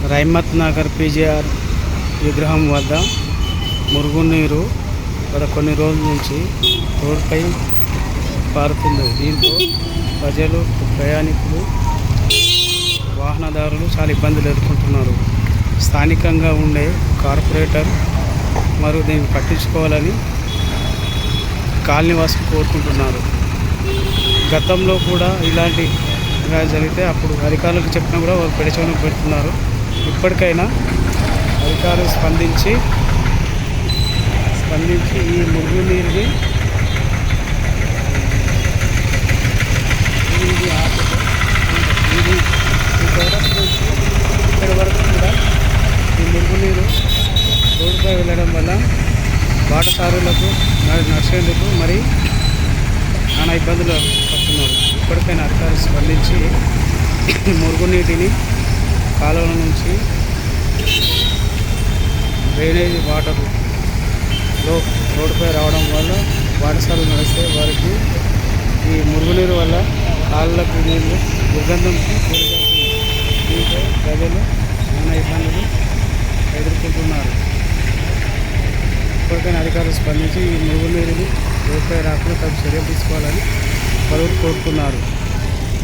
రైమత్ Nagar PGR విగ్రహం వద్ద మురుగునీరు గత కొన్ని రోజుల నుంచి రోడ్డుపై పారుతుంది. దీంతో ప్రజలు, ప్రయాణికులు, వాహనదారులు చాలా ఇబ్బందులు ఎదుర్కొంటున్నారు. స్థానికంగా ఉండే కార్పొరేటర్ మరియు దీన్ని పట్టించుకోవాలని కాలనీవాసులు కోరుకుంటున్నారు. గతంలో కూడా ఇలా జరిగితే అప్పుడు అధికారులకు చెప్పినా కూడా వాళ్ళు పెడచెవిన పెడుతున్నారు. ఇప్పటికైనా అధికారులు స్పందించి ఈ మురుగునీరుని ఇక్కడి వరకు కూడా ఈ మురుగునీరు రోడ్డుపై వెళ్ళడం వల్ల బాటసారులకు నడిచేందుకు మరి నానా ఇబ్బందులు పడుతున్నారు. ఇప్పటికైనా అధికారులు స్పందించి మురుగునీటిని కాలువల నుంచి డ్రైనేజ్ వాటర్ రోడ్డుపై రావడం వల్ల బాటసారులు నడిస్తే వారికి ఈ మురుగునీరు వల్ల కాళ్ళకు నీళ్ళు దుర్గంధంకి దీంతో ప్రజలు నానా ఇబ్బందులు ఎదుర్కొంటున్నారు. ఇప్పటికైనా అధికారులు స్పందించి ఈ మురుగునీరుని రోడ్డుపై రాకుండా తగు చర్యలు తీసుకోవాలని పలువురు కోరుతున్నారు.